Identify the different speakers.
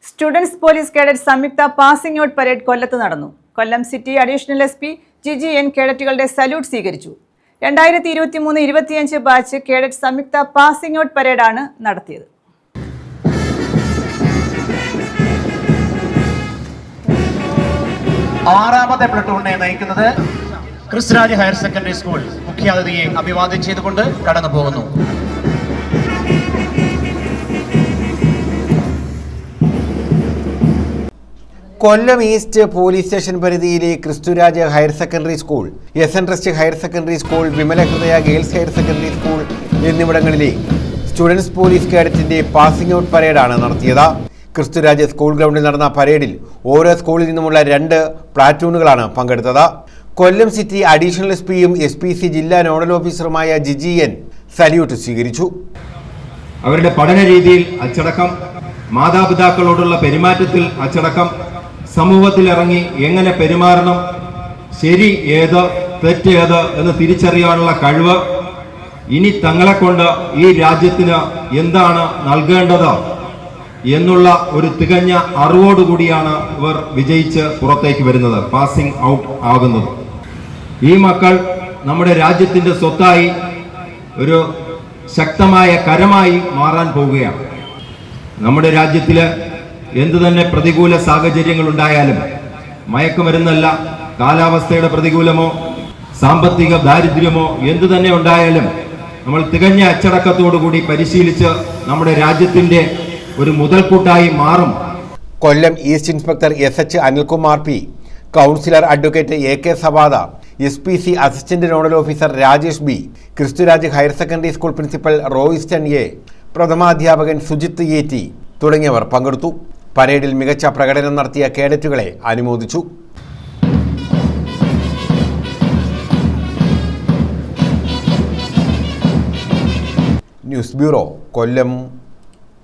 Speaker 1: Students police cadet സംയുക്ത passing out parade കൊല്ലത്ത് നടന്നു. Kollam city additional SP GGN കേഡറ്റുകളുടെ സല്യൂട്ട് സ്വീകരിച്ചു. 2023-25 ബാച്ച് കേഡറ്റ് സംയുക്ത പാസിംഗ് ഔട്ട് പരേഡാണ് നടത്തിയത്.
Speaker 2: ആറാമത്തെ പ്ലട്ടൂണിനെ നയിക്കുന്നത് ക്രിസ്തുരാജ് ഹയർ സെക്കൻഡറി സ്കൂൾ മുഖ്യാതിഥിയെ അഭിവാദ്യം ചെയ്തുകൊണ്ട് കടന്നു പോകുന്നു.
Speaker 3: കൊല്ലം ഈസ്റ്റ് പോലീസ് സ്റ്റേഷൻ പരിധിയിലെ Kristuraj higher secondary school, SN trust higher secondary school, Vimalahridaya girls higher secondary school എന്നിവിടങ്ങളിലെ സ്റ്റുഡൻസ് പോലീസ് കേഡറ്റിന്റെ പാസിംഗ് ഔട്ട് പരേഡാണ് നടത്തിയത്. ക്രിസ്തുരാജ് സ്കൂൾ ഗ്രൗണ്ടിൽ നടന്ന പരേഡിൽ ഓരോ സ്കൂളിൽ നിന്നുമുള്ള 2 പ്ലാറ്റൂണുകളാണ് പങ്കെടുത്തത്. കൊല്ലം സിറ്റി അഡീഷണൽ SPയും SPC ജില്ലാ നോഡൽ ഓഫീസറുമായ GGN സല്യൂട്ട് സ്വീകരിച്ചു.
Speaker 4: അവരുടെ പഠന രീതിയിൽ അച്ചടക്കം, മാതാപിതാക്കളോടുള്ള പെരുമാറ്റത്തിൽ അച്ചടക്കം, സമൂഹത്തിൽ ഇറങ്ങി എങ്ങനെ പെരുമാറണം, ശരി ഏത് തെറ്റ് ഏത് എന്ന് തിരിച്ചറിയാനുള്ള കഴിവ്, ഇനി തങ്ങളെ കൊണ്ട് ഈ രാജ്യത്തിന് എന്താണ് നൽകേണ്ടത് എന്നുള്ള ഒരു തികഞ്ഞ അറിവോടുകൂടിയാണ് ഇവർ വിജയിച്ച് പുറത്തേക്ക് വരുന്നത്, പാസിംഗ് ഔട്ട് ആകുന്നത്. ഈ മക്കൾ നമ്മുടെ രാജ്യത്തിന്റെ സ്വത്തായി ഒരു ശക്തമായ കരമായി മാറാൻ പോവുകയാണ്. നമ്മുടെ രാജ്യത്തില് എന്തു തന്നെ പ്രതികൂല സാഹചര്യങ്ങൾ ഉണ്ടായാലും, മയക്കുമരുന്നല്ല, കാലാവസ്ഥയുടെ പ്രതികൂലമോ സാമ്പത്തിക ദാരിദ്ര്യമോ എന്തു തന്നെ ഉണ്ടായാലും നമ്മൾ തികഞ്ഞ അച്ചടക്കത്തോടുകൂടി പരിശീലിച്ച് നമ്മുടെ രാജ്യത്തിന്റെ ഒരു മുതൽക്കൂട്ടായി മാറും.
Speaker 3: Kollam east inspector SH Anilkumar P, councillor advocate AK Savada, SPC assistant nodal officer Rajesh B, Kristuraj higher secondary school principal Royston A, പ്രഥമാധ്യാപകൻ സുജിത്ത് AT തുടങ്ങിയവർ പങ്കെടുത്തു. പരേഡിൽ മികച്ച പ്രകടനം നടത്തിയ കേഡറ്റുകളെ അനുമോദിച്ചു. ന്യൂസ് ബ്യൂറോ, കൊല്ലം.